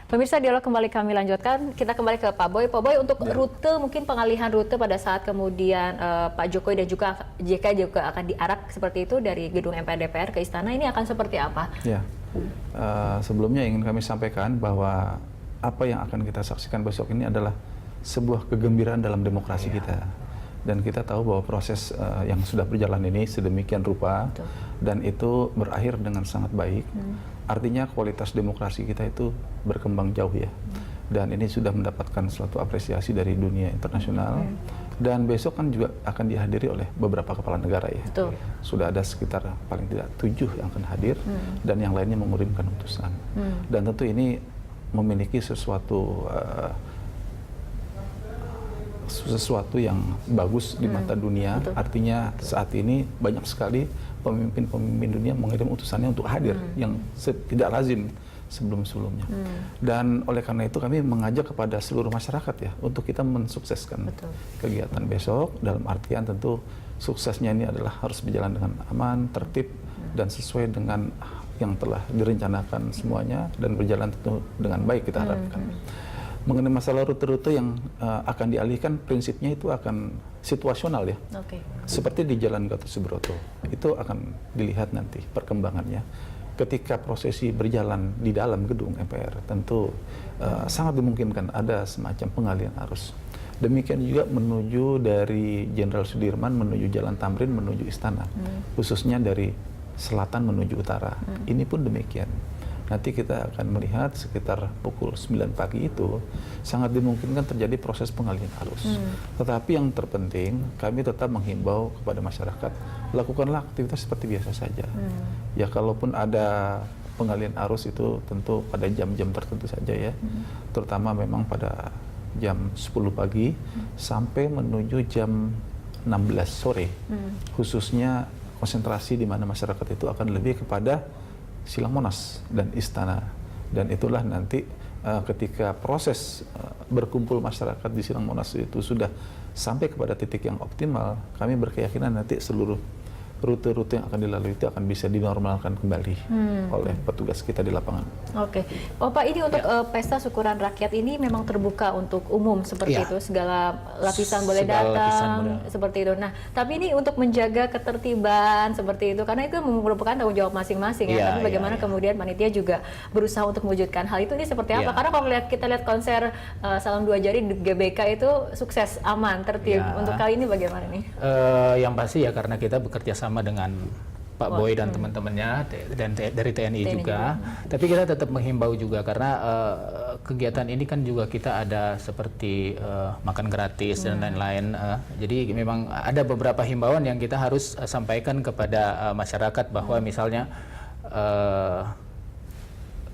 Pemirsa, dialog kembali kami lanjutkan. Kita kembali ke Pak Boy. Pak Boy, untuk rute, mungkin pengalihan rute pada saat kemudian Pak Jokowi dan juga JK juga akan diarak seperti itu dari gedung MPR DPR ke istana, ini akan seperti apa? Ya, sebelumnya ingin kami sampaikan bahwa apa yang akan kita saksikan besok ini adalah sebuah kegembiraan dalam demokrasi kita. Dan kita tahu bahwa proses yang sudah berjalan ini sedemikian rupa, dan itu berakhir dengan sangat baik. Artinya kualitas demokrasi kita itu berkembang jauh ya. Dan ini sudah mendapatkan suatu apresiasi dari dunia internasional. Dan besok kan juga akan dihadiri oleh beberapa kepala negara ya. Sudah ada sekitar paling tidak 7 yang akan hadir, dan yang lainnya mengirimkan utusan. Dan tentu ini memiliki sesuatu yang bagus di mata dunia. Artinya saat ini banyak sekali pemimpin-pemimpin dunia mengirim utusannya untuk hadir, yang tidak lazim sebelum-sebelumnya. Dan oleh karena itu kami mengajak kepada seluruh masyarakat ya untuk kita mensukseskan kegiatan besok, dalam artian tentu suksesnya ini adalah harus berjalan dengan aman, tertib, dan sesuai dengan yang telah direncanakan semuanya, dan berjalan tentu dengan baik kita harapkan. Mengenai masalah rute-rute yang akan dialihkan, prinsipnya itu akan situasional ya. Seperti di Jalan Gatot Subroto, itu akan dilihat nanti perkembangannya. Ketika prosesi berjalan di dalam gedung MPR, tentu sangat dimungkinkan ada semacam pengalihan arus. Demikian juga menuju dari Jenderal Sudirman menuju Jalan Tamrin menuju Istana, khususnya dari selatan menuju utara. Ini pun demikian. Nanti kita akan melihat sekitar pukul 9 pagi itu sangat dimungkinkan terjadi proses pengalihan arus. Tetapi yang terpenting, kami tetap menghimbau kepada masyarakat, lakukanlah aktivitas seperti biasa saja. Ya, kalaupun ada pengalihan arus itu tentu pada jam-jam tertentu saja ya. Terutama memang pada jam 10 pagi sampai menuju jam 16 sore. Khususnya konsentrasi di mana masyarakat itu akan lebih kepada Silang Monas dan Istana. Dan itulah nanti ketika proses berkumpul masyarakat di Silang Monas itu sudah sampai kepada titik yang optimal, kami berkeyakinan nanti seluruh rute-rute yang akan dilalui itu akan bisa dinormalkan kembali oleh petugas kita di lapangan. Oh Pak, ini untuk pesta syukuran rakyat ini memang terbuka untuk umum seperti itu, segala lapisan boleh datang seperti itu. Nah, tapi ini untuk menjaga ketertiban seperti itu, karena itu merupakan tanggung jawab masing-masing ya. Tapi bagaimana kemudian panitia juga berusaha untuk mewujudkan hal itu, ini seperti apa? Karena kalau kita lihat konser Salam Dua Jari di GBK itu sukses, aman, tertib. Untuk kali ini bagaimana nih? Yang pasti ya karena kita bekerja sama dengan Pak Boy dan teman-temannya dan dari TNI juga. Tapi kita tetap menghimbau juga karena kegiatan ini kan juga kita ada seperti makan gratis dan lain-lain. Jadi memang ada beberapa himbauan yang kita harus sampaikan kepada masyarakat bahwa misalnya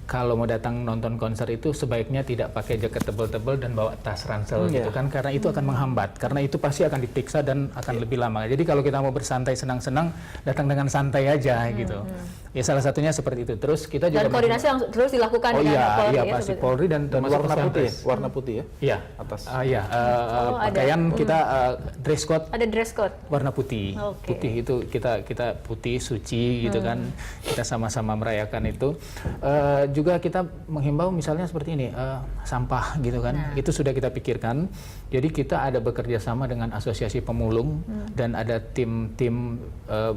kalau mau datang nonton konser itu sebaiknya tidak pakai jaket tebal-tebal dan bawa tas ransel gitu kan, karena itu akan menghambat, karena itu pasti akan diperiksa dan akan lebih lama. Jadi kalau kita mau bersantai senang-senang, datang dengan santai aja gitu. Ya salah satunya seperti itu. Terus kita juga koordinasi yang terus dilakukan dengan Polri. Iya pasti Polri dan warna putih, warna putih ya. Iya. Atas. Pakaian kita dress code. Ada dress code. Warna putih. Putih itu kita putih suci gitu kan. Kita sama-sama merayakan itu. Juga kita menghimbau misalnya seperti ini, sampah gitu kan. Itu sudah kita pikirkan. Jadi kita ada bekerja sama dengan asosiasi pemulung dan ada tim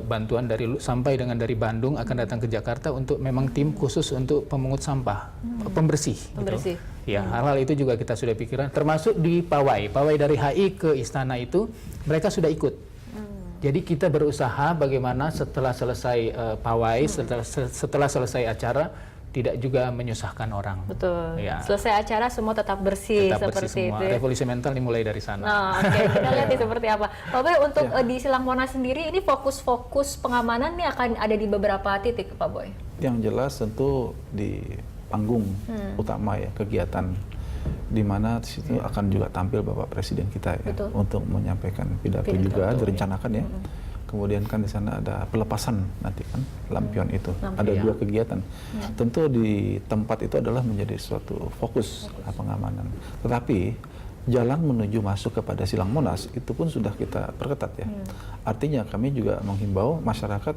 bantuan sampai dengan dari Bandung akan datang ke Jakarta untuk memang tim khusus untuk pemungut sampah, pembersih. Gitu. Ya, hal-hal itu juga kita sudah pikirkan, termasuk di pawai dari HI ke Istana itu mereka sudah ikut. Jadi kita berusaha bagaimana setelah selesai pawai, setelah selesai acara tidak juga menyusahkan orang. Betul. Ya. Selesai acara semua tetap bersih seperti semua. itu. Revolusi mental dimulai dari sana. Kita lihat seperti apa. Pak Boy, untuk di Silang Monas sendiri ini fokus pengamanan ini akan ada di beberapa titik, Pak Boy. Yang jelas tentu di panggung utama ya, kegiatan di mana di situ akan juga tampil Bapak Presiden kita ya untuk menyampaikan pidato juga direncanakan ya. Kemudian kan di sana ada pelepasan nanti kan lampion itu. Ada 2 kegiatan. Tentu di tempat itu adalah menjadi suatu fokus pengamanan. Tetapi jalan menuju masuk kepada Silang Monas itu pun sudah kita perketat ya. Artinya kami juga menghimbau masyarakat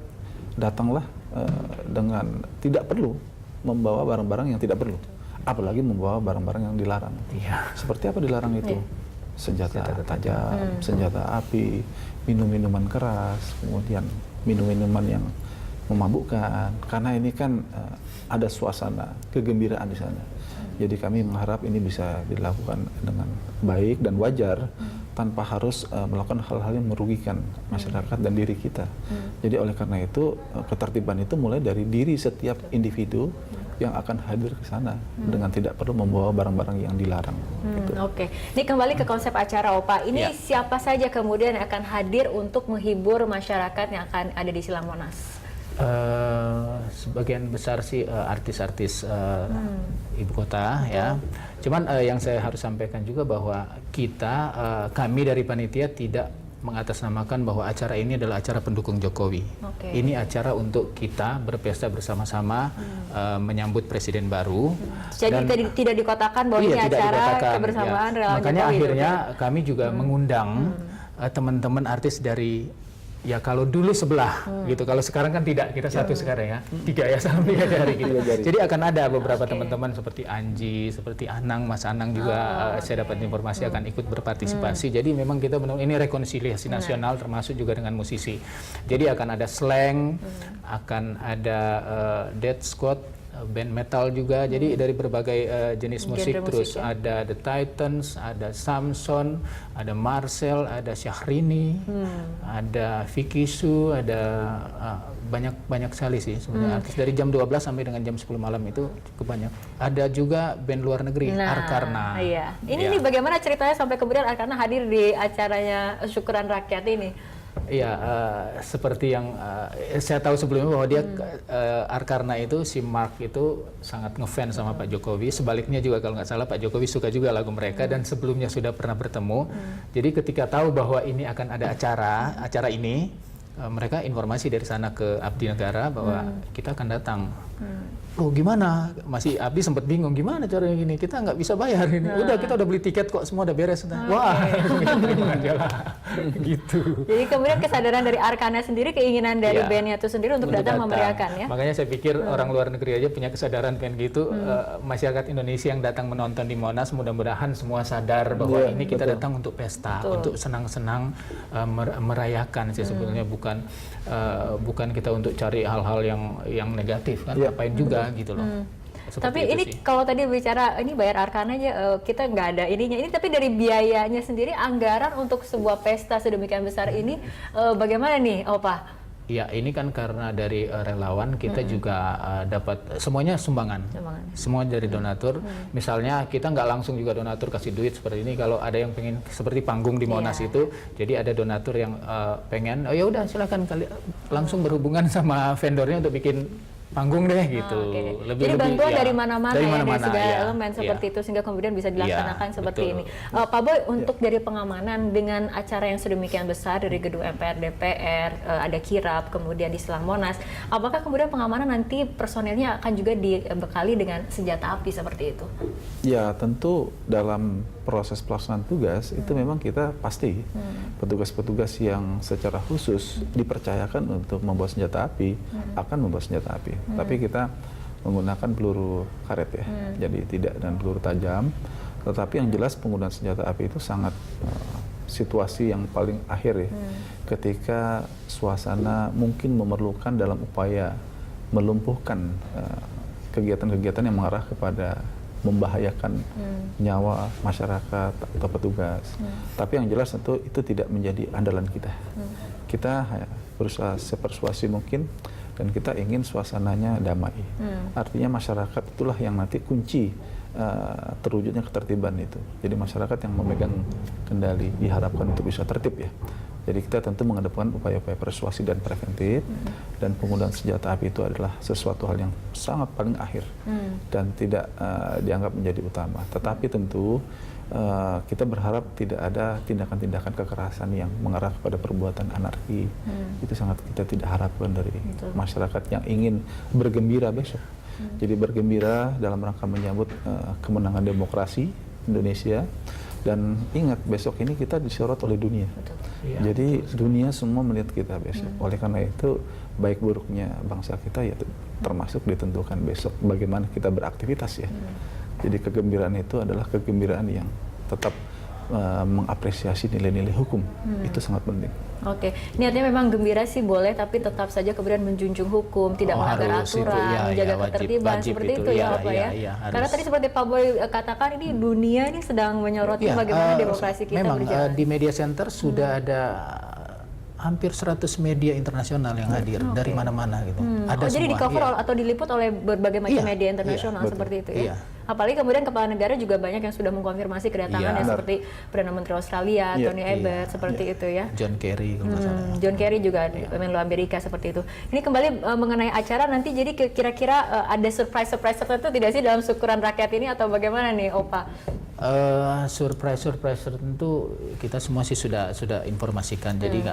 datanglah dengan tidak perlu membawa barang-barang yang tidak perlu. apalagi membawa barang-barang yang dilarang. Seperti apa dilarang itu? Senjata tajam, senjata api, minum-minuman keras, kemudian minum-minuman yang memabukkan. Karena ini kan ada suasana kegembiraan di sana. Jadi kami mengharap ini bisa dilakukan dengan baik dan wajar tanpa harus melakukan hal-hal yang merugikan masyarakat dan diri kita. Jadi oleh karena itu ketertiban itu mulai dari diri setiap individu yang akan hadir ke sana dengan tidak perlu membawa barang-barang yang dilarang. Gitu. Oke, ini kembali ke konsep acara Opa. Ini siapa saja kemudian yang akan hadir untuk menghibur masyarakat yang akan ada di Silang Monas? Sebagian besar sih artis-artis ibu kota ya. Cuman yang saya harus sampaikan juga bahwa kami dari panitia tidak mengatasnamakan bahwa acara ini adalah acara pendukung Jokowi. Ini acara untuk kita berpesta bersama-sama menyambut presiden baru. Jadi tidak dikotakan bahwa ini acara kebersamaan relawan Jokowi. Makanya akhirnya kami juga mengundang teman-teman artis dari kalau dulu sebelah gitu, kalau sekarang kan tidak, kita satu sekarang ya, 3 ya sama 3 jari gitu. Jadi akan ada beberapa teman-teman seperti Anji, seperti Anang, Mas Anang juga saya dapat informasi akan ikut berpartisipasi. Jadi memang kita benar ini rekonsiliasi nasional termasuk juga dengan musisi. Jadi akan ada slang, akan ada death squad, band metal juga, jadi dari berbagai jenis musik, terus ada The Titans, ada Samson, ada Marcel, ada Syahrini, ada Vicky Su, ada banyak sekali sih sebenarnya artis dari jam 12 sampai dengan jam 10 malam itu cukup banyak. Ada juga band luar negeri, Arkarna. Ini bagaimana ceritanya sampai kemudian Arkarna hadir di acaranya Syukuran Rakyat ini? Seperti yang saya tahu sebelumnya bahwa dia Arkarna itu, si Mark itu sangat ngefans sama Pak Jokowi. Sebaliknya juga kalau nggak salah Pak Jokowi suka juga lagu mereka dan sebelumnya sudah pernah bertemu. Jadi ketika tahu bahwa ini akan ada acara ini, mereka informasi dari sana ke Abdi Negara bahwa kita akan datang. Oh gimana? Masih Abdi sempat bingung gimana caranya gini, kita nggak bisa bayar ini. Kita udah beli tiket kok, semua udah beres. Wah, terima aja lah. Gitu. Jadi kemudian kesadaran dari Arkarna sendiri, keinginan dari bandnya itu sendiri untuk datang memeriahkan ya. Makanya saya pikir orang luar negeri aja punya kesadaran pengen gitu. Masyarakat Indonesia yang datang menonton di Monas mudah-mudahan semua sadar bahwa ini kita datang untuk pesta, untuk senang-senang merayakan sih sebenarnya, bukan kita untuk cari hal-hal yang negatif kan, ngapain juga gitu loh. Tapi ini kalau tadi bicara ini bayar Arkarna aja, kita nggak ada ininya. Ini tapi dari biayanya sendiri, anggaran untuk sebuah pesta sedemikian besar ini bagaimana nih, Opa? Ya, ini kan karena dari relawan kita juga dapat semuanya sumbangan. Semua dari donatur. Misalnya kita nggak langsung juga donatur kasih duit seperti ini. Kalau ada yang pengen seperti panggung di Monas itu, jadi ada donatur yang pengen, ya udah silakan langsung berhubungan sama vendornya untuk bikin panggung deh gitu. Jadi bantuan dari mana-mana ya, dari segala elemen seperti itu sehingga kemudian bisa dilaksanakan seperti ini. Pak Boy, untuk dari pengamanan dengan acara yang sedemikian besar dari gedung MPR, DPR, ada kirap, kemudian di Silang Monas, apakah kemudian pengamanan nanti personelnya akan juga dibekali dengan senjata api seperti itu? Ya, tentu dalam proses pelaksanaan tugas itu memang kita pasti petugas-petugas yang secara khusus dipercayakan untuk membawa senjata api akan membawa senjata api. Tapi kita menggunakan peluru karet ya, jadi tidak dan peluru tajam. Tetapi yang jelas penggunaan senjata api itu sangat situasi yang paling akhir ya, ketika suasana mungkin memerlukan dalam upaya melumpuhkan kegiatan-kegiatan yang mengarah kepada membahayakan nyawa masyarakat atau petugas. Tapi yang jelas tentu itu tidak menjadi andalan kita. Kita berusaha sepersuasi mungkin dan kita ingin suasananya damai. Artinya masyarakat itulah yang nanti kunci terwujudnya ketertiban itu. Jadi masyarakat yang memegang kendali diharapkan untuk bisa tertib ya. Jadi kita tentu mengedepankan upaya-upaya persuasi dan preventif, dan penggunaan senjata api itu adalah sesuatu hal yang sangat paling akhir dan tidak dianggap menjadi utama. Tetapi tentu kita berharap tidak ada tindakan-tindakan kekerasan yang mengarah kepada perbuatan anarki. Itu sangat kita tidak harapkan dari masyarakat yang ingin bergembira besok. Jadi bergembira dalam rangka menyambut kemenangan demokrasi Indonesia. Dan ingat, besok ini kita disorot oleh dunia. Jadi dunia semua melihat kita besok. Oleh karena itu, baik buruknya bangsa kita ya termasuk ditentukan besok bagaimana kita beraktivitas ya. Jadi kegembiraan itu adalah kegembiraan yang tetap mengapresiasi nilai-nilai hukum. Itu sangat penting. Oke, ini artinya memang gembira sih boleh, tapi tetap saja kemudian menjunjung hukum, tidak melanggar aturan, menjaga ketertiban, seperti itu ya Pak ya. Karena tadi seperti Pak Boy katakan, ini dunia ini sedang menyoroti bagaimana demokrasi kita memang, berjalan. di media center sudah ada hampir 100 media internasional yang hadir dari mana-mana gitu. Ada jadi di cover atau diliput oleh berbagai macam media internasional seperti itu ya. Apalagi kemudian kepala negara juga banyak yang sudah mengkonfirmasi kedatangannya seperti Perdana Menteri Australia, Tony Abbott, seperti itu ya. John Kerry kalau nggak salah. John Kerry juga Menlu Amerika seperti itu. Ini kembali mengenai acara nanti, jadi kira-kira ada surprise tertentu tidak sih dalam syukuran rakyat ini atau bagaimana nih Opa? Surprise tertentu kita semua sih sudah informasikan, jadi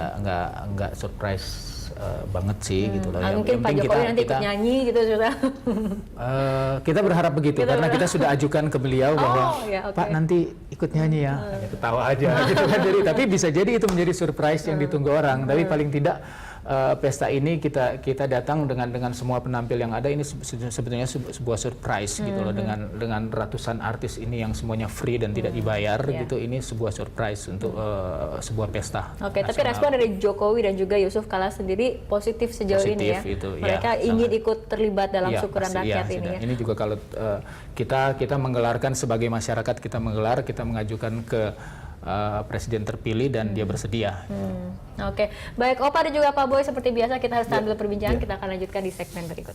nggak surprise banget sih gitu loh. Mungkin Pak Jokowi nanti ikut nyanyi gitu sudah. Kita berharap begitu karena kita sudah ajukan ke beliau bahwa Pak nanti ikut nyanyi ya. Ketawa aja gitu kan. Tapi bisa jadi itu menjadi surprise yang ditunggu orang. Tapi paling tidak pesta ini kita datang dengan semua penampil yang ada, ini sebetulnya sebuah surprise gitu loh, dengan ratusan artis ini yang semuanya free dan tidak dibayar gitu. Ini sebuah surprise untuk sebuah pesta. Oke, tapi respon dari Jokowi dan juga Yusuf Kala sendiri positif sejauh ini ya. Mereka ingin ikut terlibat dalam syukuran rakyat ini ya. Ini juga kalau kita menggelarkan sebagai masyarakat, kita mengajukan ke presiden terpilih dan dia bersedia. Oke, baik Opa dan juga Pak Boy, seperti biasa kita harus sambil perbincangan, kita akan lanjutkan di segmen berikut.